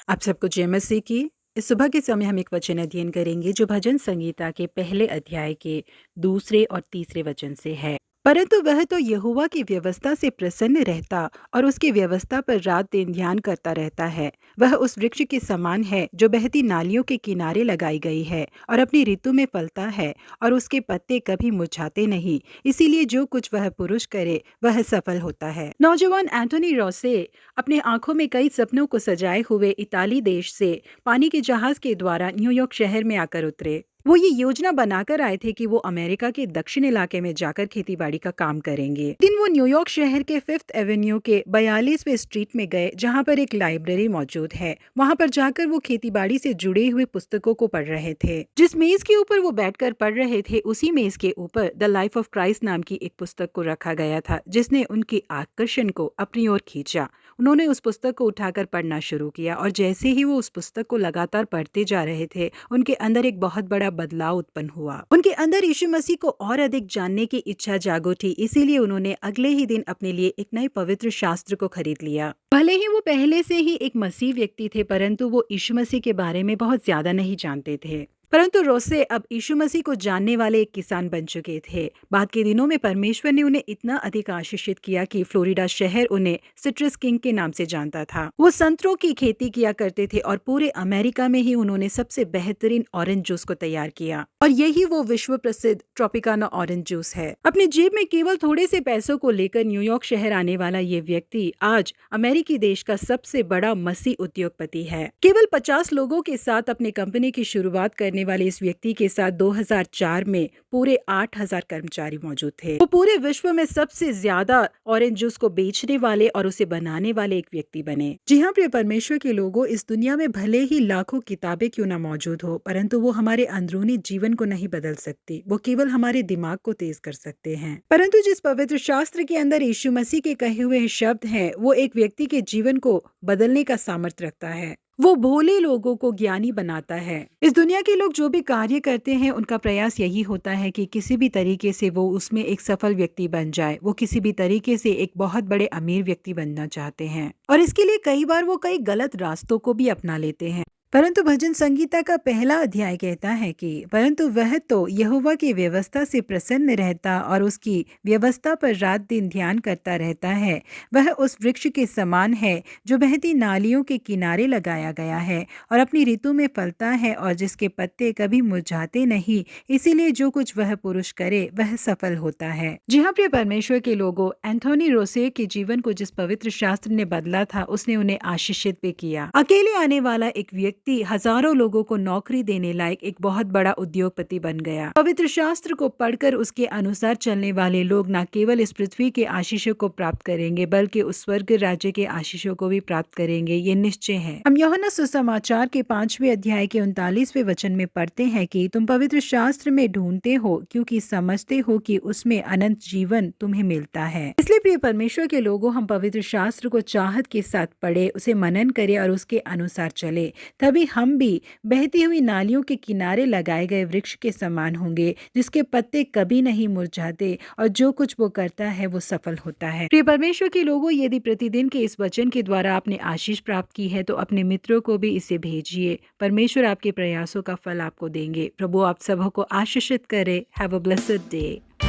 आप सबको जय मसीह की। इस सुबह के समय हम एक वचन अध्ययन करेंगे जो भजन संगीता के पहले अध्याय के दूसरे और तीसरे वचन से है। परंतु वह तो यहोवा की व्यवस्था से प्रसन्न रहता और उसकी व्यवस्था पर रात दिन ध्यान करता रहता है। वह उस वृक्ष के समान है जो बहती नालियों के किनारे लगाई गई है और अपनी ऋतु में फलता है और उसके पत्ते कभी मुरझाते नहीं। इसीलिए जो कुछ वह पुरुष करे वह सफल होता है। नौजवान एंटोनी रोसे अपने आंखों में कई सपनों को सजाए हुए इताली देश से पानी के जहाज के द्वारा न्यूयॉर्क शहर में आकर उतरे। वो ये योजना बनाकर आए थे कि वो अमेरिका के दक्षिण इलाके में जाकर खेतीबाड़ी का काम करेंगे। दिन वो न्यूयॉर्क शहर के 5th एवेन्यू के 42वें स्ट्रीट में गए जहां पर एक लाइब्रेरी मौजूद है। वहां पर जाकर वो खेतीबाड़ी से जुड़े हुए पुस्तकों को पढ़ रहे थे। जिस मेज के ऊपर वो बैठकर पढ़ रहे थे उसी मेज के ऊपर द लाइफ ऑफ क्राइस्ट नाम की एक पुस्तक को रखा गया था जिसने उनके आकर्षण को अपनी ओर खींचा। उन्होंने उस पुस्तक को उठाकर पढ़ना शुरू किया और जैसे ही वो उस पुस्तक को लगातार पढ़ते जा रहे थे उनके अंदर एक बहुत बड़ा बदलाव उत्पन्न हुआ। उनके अंदर यीशु मसीह को और अधिक जानने की इच्छा जाग उठी। इसीलिए उन्होंने अगले ही दिन अपने लिए एक नए पवित्र शास्त्र को खरीद लिया। भले ही वो पहले से ही एक मसीह व्यक्ति थे परंतु वो यीशु मसीह के बारे में बहुत ज्यादा नहीं जानते थे। परंतु रोसे अब यीशु मसीह को जानने वाले एक किसान बन चुके थे। बाद के दिनों में परमेश्वर ने उन्हें इतना अधिक आशीषित किया कि फ्लोरिडा शहर उन्हें सिट्रस किंग के नाम से जानता था। वो संतरों की खेती किया करते थे और पूरे अमेरिका में ही उन्होंने सबसे बेहतरीन ऑरेंज जूस को तैयार किया और यही वो विश्व प्रसिद्ध ट्रॉपिकाना ऑरेंज जूस है। अपने जेब में केवल थोड़े से पैसों को लेकर न्यूयॉर्क शहर आने वाला ये व्यक्ति आज अमेरिकी देश का सबसे बड़ा मसीह उद्योगपति है। केवल 50 लोगों के साथ अपनी कंपनी की शुरुआत करने वाले इस व्यक्ति के साथ 2004 में पूरे 8000 कर्मचारी मौजूद थे। वो पूरे विश्व में सबसे ज्यादा ऑरेंज जूस को बेचने वाले और उसे बनाने वाले एक व्यक्ति बने। जी हाँ प्रिय परमेश्वर के लोगों, इस दुनिया में भले ही लाखों किताबें क्यों ना मौजूद हो परंतु वो हमारे अंदरूनी जीवन को नहीं बदल सकती। वो केवल हमारे दिमाग को तेज कर सकते हैं। परंतु जिस पवित्र शास्त्र के अंदर यीशु मसीह के कहे हुए शब्द हैं वो एक व्यक्ति के जीवन को बदलने का सामर्थ्य रखता है। वो भोले लोगों को ज्ञानी बनाता है। इस दुनिया के लोग जो भी कार्य करते हैं उनका प्रयास यही होता है कि किसी भी तरीके से वो उसमें एक सफल व्यक्ति बन जाए। वो किसी भी तरीके से एक बहुत बड़े अमीर व्यक्ति बनना चाहते हैं और इसके लिए कई बार वो कई गलत रास्तों को भी अपना लेते हैं। परंतु भजन संगीता का पहला अध्याय कहता है कि परंतु वह तो यहोवा की व्यवस्था से प्रसन्न रहता और उसकी व्यवस्था पर रात दिन ध्यान करता रहता है। वह उस वृक्ष के समान है जो बहती नालियों के किनारे लगाया गया है और अपनी ऋतु में फलता है और जिसके पत्ते कभी मुरझाते नहीं। इसीलिए जो कुछ वह पुरुष करे वह सफल होता है। जी हाँ प्रिय परमेश्वर के लोगों, एंथोनी रोसे के जीवन को जिस पवित्र शास्त्र ने बदला था उसने उन्हें आशीषित भी किया। अकेले आने वाला एक व्यक्ति हजारों लोगों को नौकरी देने लायक एक बहुत बड़ा उद्योगपति बन गया। पवित्र शास्त्र को पढ़कर उसके अनुसार चलने वाले लोग न केवल इस पृथ्वी के आशीषों को प्राप्त करेंगे बल्कि उस स्वर्ग राज्य के आशीषों को भी प्राप्त करेंगे, ये निश्चय है। हम यूहन्ना सुसमाचार के 5वें अध्याय के 39वें वचन में पढ़ते हैं कि तुम पवित्र शास्त्र में ढूंढते हो क्योंकि समझते हो कि उसमें अनंत जीवन तुम्हें मिलता है। इसलिए प्रिय परमेश्वर के लोगों, हम पवित्र शास्त्र को चाहत के साथ पढ़े, उसे मनन करें और उसके अनुसार चले। तभी हम भी बहती हुई नालियों के किनारे लगाए गए वृक्ष के समान होंगे जिसके पत्ते कभी नहीं मुरझाते और जो कुछ वो करता है वो सफल होता है। प्रिय परमेश्वर के लोगों, यदि प्रतिदिन के इस वचन के द्वारा आपने आशीष प्राप्त की है तो अपने मित्रों को भी इसे भेजिए। परमेश्वर आपके प्रयासों का फल आपको देंगे। प्रभु आप सबों को आशीषित करे। Have a blessed day.